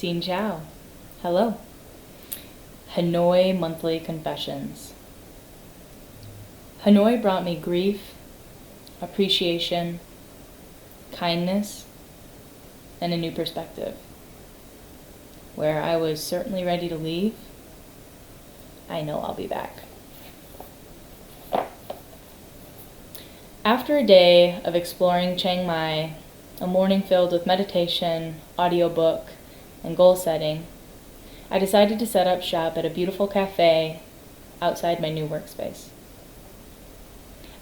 Xin Chao. Hello. Hanoi Monthly Confessions. Hanoi brought me grief, appreciation, kindness, and a new perspective. Where I was certainly ready to leave, I know I'll be back. After a day of exploring Chiang Mai, a morning filled with meditation, audiobook, and goal setting, I decided to set up shop at a beautiful cafe outside my new workspace.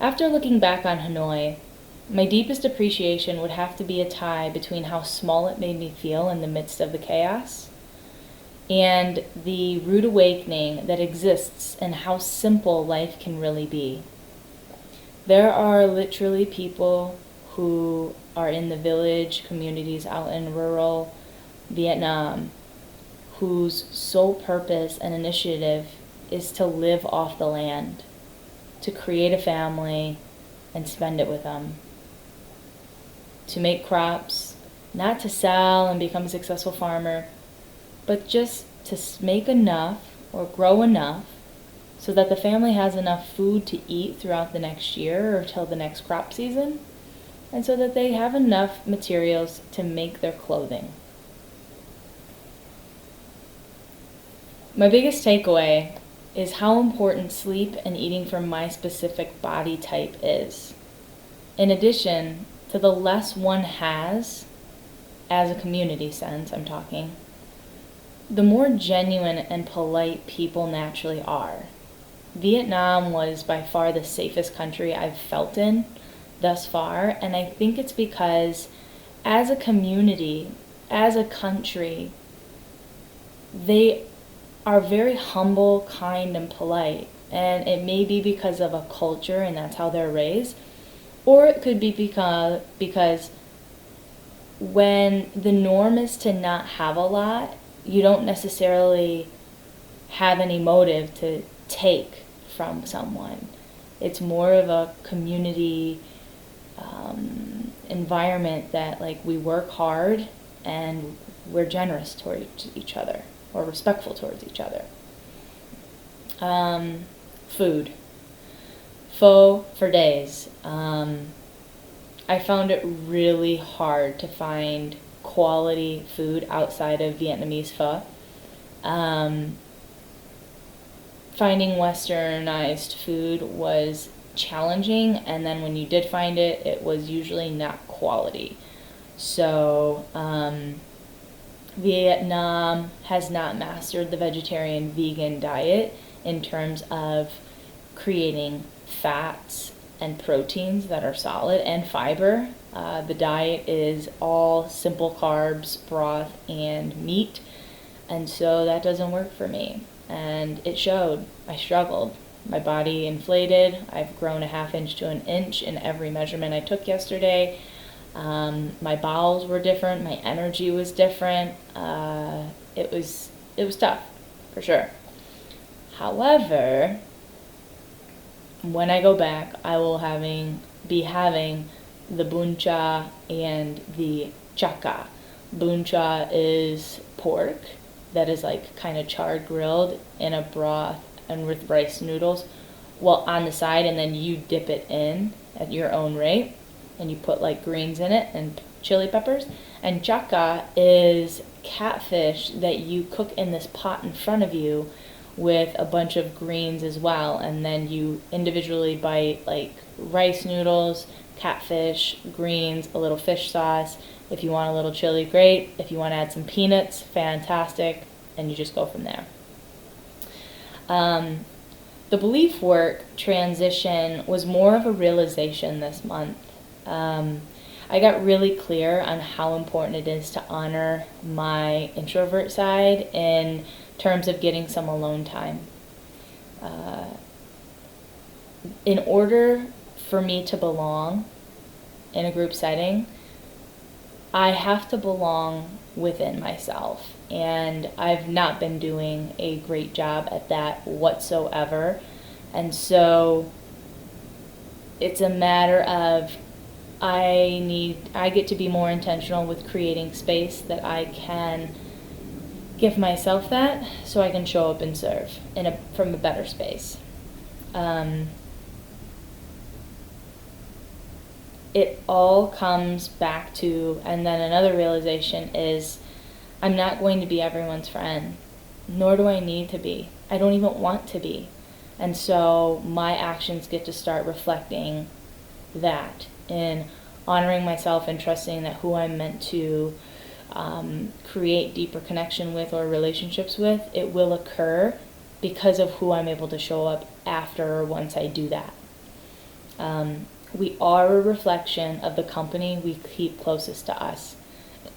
After looking back on Hanoi, my deepest appreciation would have to be a tie between how small it made me feel in the midst of the chaos and the rude awakening that exists in how simple life can really be. There are literally people who are in the village communities out in rural Vietnam whose sole purpose and initiative is to live off the land, to create a family and spend it with them, to make crops, not to sell and become a successful farmer, but just to make enough or grow enough so that the family has enough food to eat throughout the next year or till the next crop season, and so that they have enough materials to make their clothing. My biggest takeaway is how important sleep and eating for my specific body type is. In addition to the less one has, as a community sense, I'm talking, the more genuine and polite people naturally are. Vietnam was by far the safest country I've felt in thus far, and I think it's because as a community, as a country, they are very humble, kind, and polite. And it may be because of a culture and that's how they're raised, or it could be because when the norm is to not have a lot, you don't necessarily have any motive to take from someone. It's more of a community environment that we work hard and we're generous towards each other or respectful towards each other. Food. Pho for days. I found it really hard to find quality food outside of Vietnamese pho. Finding westernized food was challenging, and then when you did find it, it was usually not quality. So Vietnam has not mastered the vegetarian vegan diet in terms of creating fats and proteins that are solid and fiber. The diet is all simple carbs, broth, and meat, and so that doesn't work for me. And it showed. I struggled. My body inflated. I've grown a half inch to an inch in every measurement I took yesterday. My bowels were different. My energy was different. It was tough, for sure. However, when I go back, I will be having the bun cha and the chaka. Bun cha is pork that is kind of charred grilled in a broth and with rice noodles, on the side, and then you dip it in at your own rate, and you put greens in it and chili peppers. And chaka is catfish that you cook in this pot in front of you with a bunch of greens as well, and then you individually bite rice noodles, catfish, greens, a little fish sauce. If you want a little chili, great. If you want to add some peanuts, fantastic, and you just go from there. The belief work transition was more of a realization this month. I got really clear on how important it is to honor my introvert side in terms of getting some alone time. In order for me to belong in a group setting, I have to belong within myself, and I've not been doing a great job at that whatsoever. And so it's a matter of I get to be more intentional with creating space that I can give myself that so I can show up and serve from a better space. It all comes back to, and then another realization is, I'm not going to be everyone's friend, nor do I need to be. I don't even want to be. And so my actions get to start reflecting that in honoring myself and trusting that who I'm meant to create deeper connection with or relationships with, it will occur because of who I'm able to show up after or once I do that. We are a reflection of the company we keep closest to us.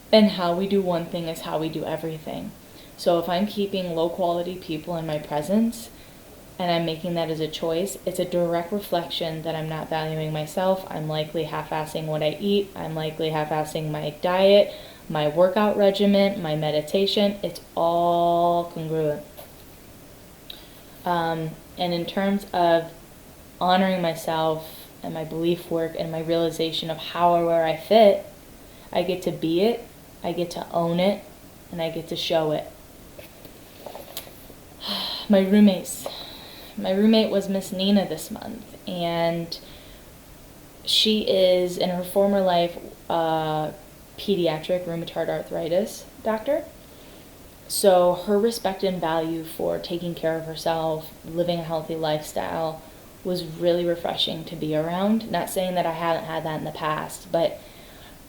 And how we do one thing is how we do everything. So if I'm keeping low quality people in my presence and I'm making that as a choice, it's a direct reflection that I'm not valuing myself. I'm likely half-assing what I eat. I'm likely half-assing my diet, my workout regimen, my meditation. It's all congruent. And in terms of honoring myself and my belief work and my realization of how or where I fit, I get to be it, I get to own it, and I get to show it. My roommates. My roommate was Miss Nina this month, and she is, in her former life, a pediatric rheumatoid arthritis doctor. So her respect and value for taking care of herself, living a healthy lifestyle, was really refreshing to be around. Not saying that I haven't had that in the past, but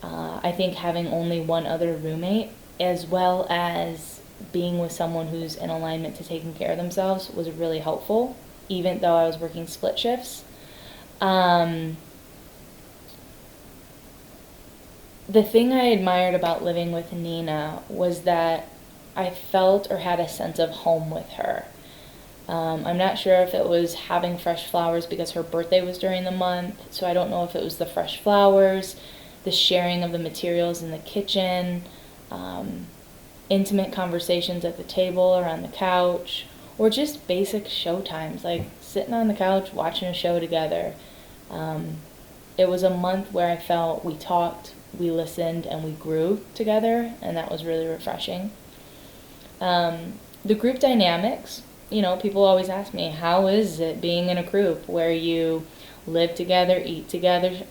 I think having only one other roommate, as well as being with someone who's in alignment to taking care of themselves, was really helpful, even though I was working split shifts. The thing I admired about living with Nina was that I felt or had a sense of home with her. I'm not sure if it was having fresh flowers because her birthday was during the month, so I don't know if it was the fresh flowers, the sharing of the materials in the kitchen, intimate conversations at the table or on the couch, or just basic show times, like sitting on the couch watching a show together. It was a month where I felt we talked, we listened, and we grew together, and that was really refreshing. The group dynamics, people always ask me, how is it being in a group where you live together, eat together,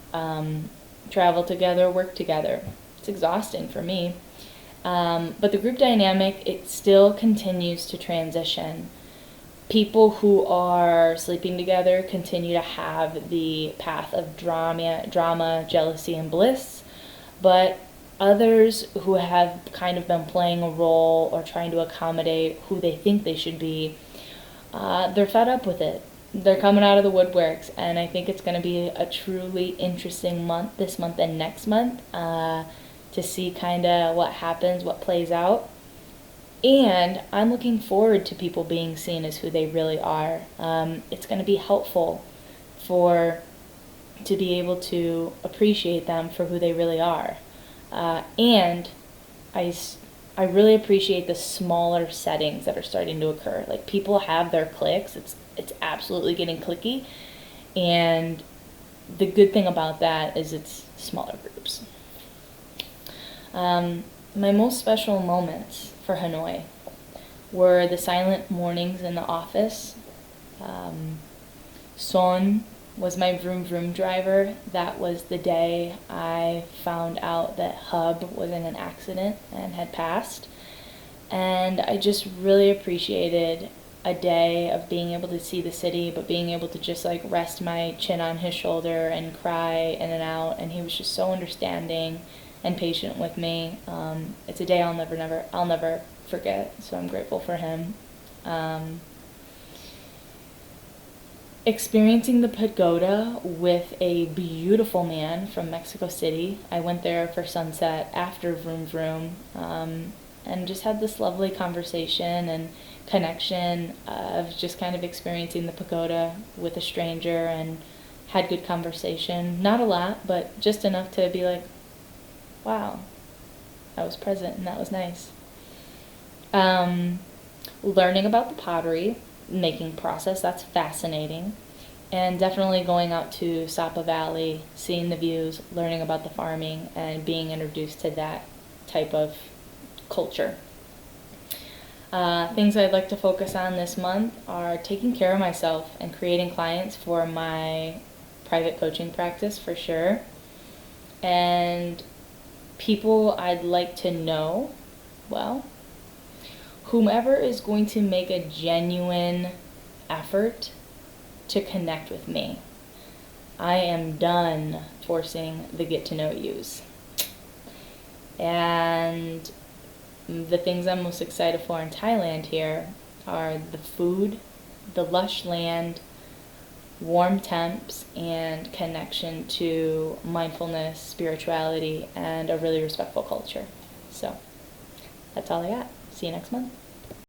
travel together, work together? It's exhausting for me. But the group dynamic, it still continues to transition. People who are sleeping together continue to have the path of drama, jealousy, and bliss, but others who have kind of been playing a role or trying to accommodate who they think they should be, they're fed up with it. They're coming out of the woodworks, and I think it's going to be a truly interesting month, this month and next month, to see kind of what happens, what plays out. And I'm looking forward to people being seen as who they really are. It's going to be helpful to be able to appreciate them for who they really are. And I really appreciate the smaller settings that are starting to occur. Like, people have their cliques. It's absolutely getting cliquey. And the good thing about that is it's smaller groups. My most special moments for Hanoi were the silent mornings in the office. Son was my vroom vroom driver. That was the day I found out that Hub was in an accident and had passed. And I just really appreciated a day of being able to see the city, but being able to just like rest my chin on his shoulder and cry in and out. And he was just so understanding and patient with me. It's a day I'll never forget. So I'm grateful for him. Experiencing the pagoda with a beautiful man from Mexico City. I went there for sunset after Vroom Vroom, and just had this lovely conversation and connection of just kind of experiencing the pagoda with a stranger, and had good conversation. Not a lot, but just enough to be like, wow, I was present, and that was nice. Learning about the pottery making process, that's fascinating. And definitely going out to Sapa Valley, seeing the views, learning about the farming, and being introduced to that type of culture. Things I'd like to focus on this month are taking care of myself and creating clients for my private coaching practice for sure. And people I'd like to know, well, whomever is going to make a genuine effort to connect with me. I am done forcing the get to know yous. And the things I'm most excited for in Thailand here are the food, the lush land, warm temps, and connection to mindfulness, spirituality, and a really respectful culture. So that's all I got. See you next month.